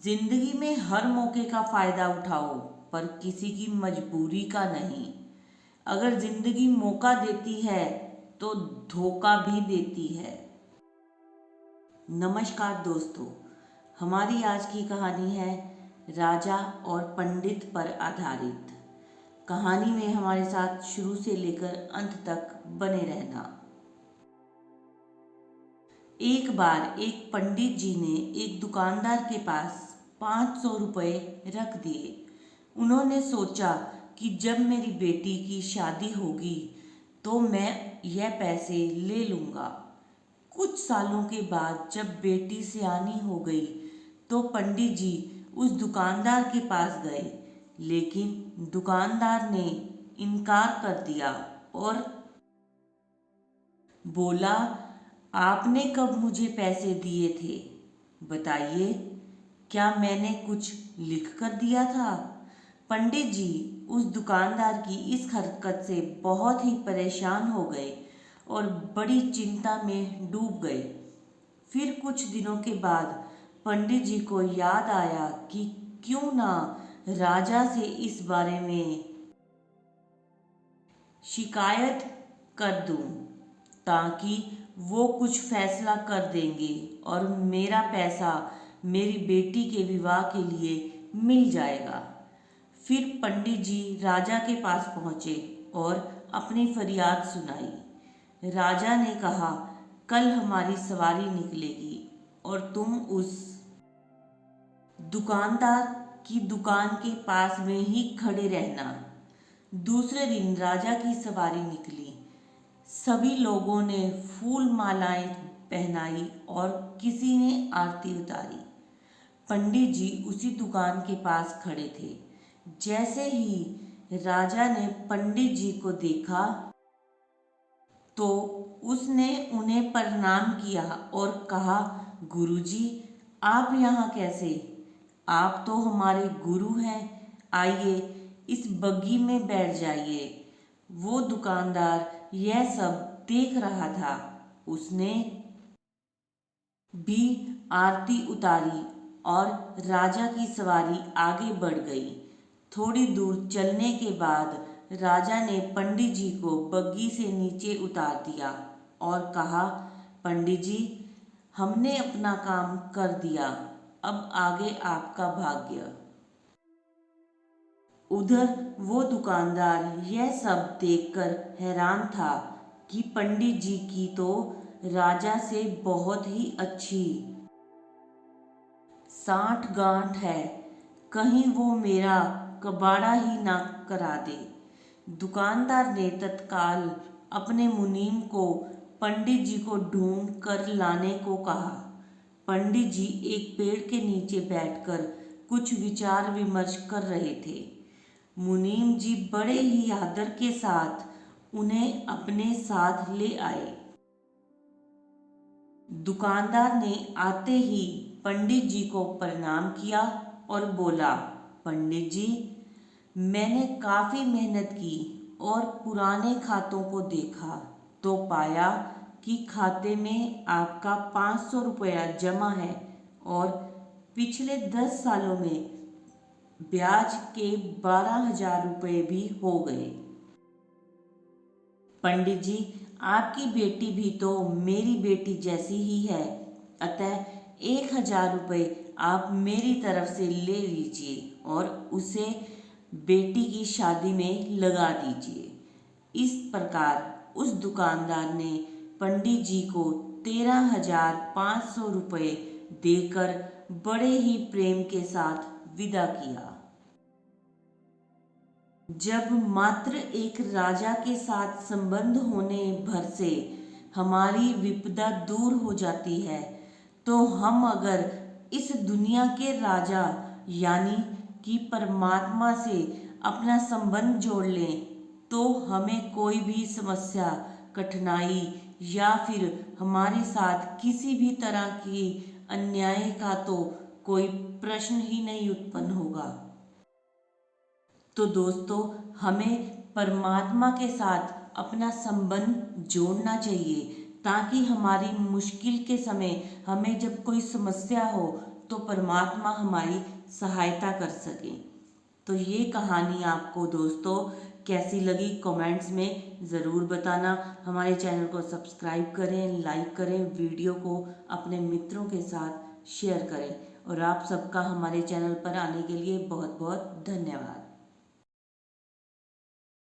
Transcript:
जिंदगी में हर मौके का फायदा उठाओ, पर किसी की मजबूरी का नहीं। अगर जिंदगी मौका देती है तो धोखा भी देती है। नमस्कार दोस्तों, हमारी आज की कहानी है राजा और पंडित पर आधारित। कहानी में हमारे साथ शुरू से लेकर अंत तक बने रहना। एक बार एक पंडित जी ने एक दुकानदार के पास 500 रुपये रख दिए। उन्होंने सोचा कि जब मेरी बेटी की शादी होगी तो मैं यह पैसे ले लूँगा। कुछ सालों के बाद जब बेटी सयानी हो गई तो पंडित जी उस दुकानदार के पास गए, लेकिन दुकानदार ने इनकार कर दिया और बोला, आपने कब मुझे पैसे दिए थे? बताइए, क्या मैंने कुछ लिख कर दिया था? पंडित जी उस दुकानदार की इस हरकत से बहुत ही परेशान हो गए और बड़ी चिंता में डूब गए। फिर कुछ दिनों के बाद पंडित जी को याद आया कि क्यों ना राजा से इस बारे में शिकायत कर दूं, ताकि वो कुछ फैसला कर देंगे और मेरा पैसा मेरी बेटी के विवाह के लिए मिल जाएगा। फिर पंडित जी राजा के पास पहुँचे और अपनी फरियाद सुनाई। राजा ने कहा, कल हमारी सवारी निकलेगी और तुम उस दुकानदार की दुकान के पास में ही खड़े रहना। दूसरे दिन राजा की सवारी निकली। सभी लोगों ने फूल मालाएं पहनाई और किसी ने आरती उतारी। पंडित जी उसी दुकान के पास खड़े थे। जैसे ही राजा ने पंडित जी को देखा तो उसने उन्हें प्रणाम किया और कहा, गुरुजी, आप यहाँ कैसे? आप तो हमारे गुरु हैं। आइए इस बग्गी में बैठ जाइए। वो दुकानदार यह सब देख रहा था। उसने भी आरती उतारी और राजा की सवारी आगे बढ़ गई। थोड़ी दूर चलने के बाद राजा ने पंडित जी को बग्गी से नीचे उतार दिया और कहा, पंडित जी, हमने अपना काम कर दिया, अब आगे आपका भाग्य। उधर वो दुकानदार यह सब देखकर हैरान था कि पंडित जी की तो राजा से बहुत ही अच्छी साठ गांठ है, कहीं वो मेरा कबाड़ा ही ना करा दे। दुकानदार ने तत्काल अपने मुनीम को पंडित जी को ढूंढ कर लाने को कहा। पंडित जी एक पेड़ के नीचे बैठकर कुछ विचार विमर्श कर रहे थे। मुनीम जी बड़े ही आदर के साथ उन्हें अपने साथ ले आए। दुकानदार ने आते ही पंडित जी को प्रणाम किया और बोला, पंडित जी, मैंने काफ़ी मेहनत की और पुराने खातों को देखा तो पाया कि खाते में आपका 500 रुपया जमा है और पिछले 10 सालों में ब्याज के 12,000 रुपये भी हो गए। पंडित जी, आपकी बेटी भी तो मेरी बेटी जैसी ही है, अतः 1,000 रुपये आप मेरी तरफ से ले लीजिए और उसे बेटी की शादी में लगा दीजिए। इस प्रकार उस दुकानदार ने पंडित जी को 13,500 रुपये देकर बड़े ही प्रेम के साथ विदा किया। जब मात्र एक राजा के साथ संबंध होने भर से हमारी विपदा दूर हो जाती है, तो हम अगर इस दुनिया के राजा यानी कि परमात्मा से अपना संबंध जोड़ लें तो हमें कोई भी समस्या, कठिनाई या फिर हमारे साथ किसी भी तरह की अन्याय का तो कोई प्रश्न ही नहीं उत्पन्न होगा। तो दोस्तों, हमें परमात्मा के साथ अपना संबंध जोड़ना चाहिए, ताकि हमारी मुश्किल के समय हमें जब कोई समस्या हो तो परमात्मा हमारी सहायता कर सके। तो ये कहानी आपको दोस्तों कैसी लगी कमेंट्स में ज़रूर बताना। हमारे चैनल को सब्सक्राइब करें, लाइक करें, वीडियो को अपने मित्रों के साथ शेयर करें और आप सबका हमारे चैनल पर आने के लिए बहुत बहुत धन्यवाद।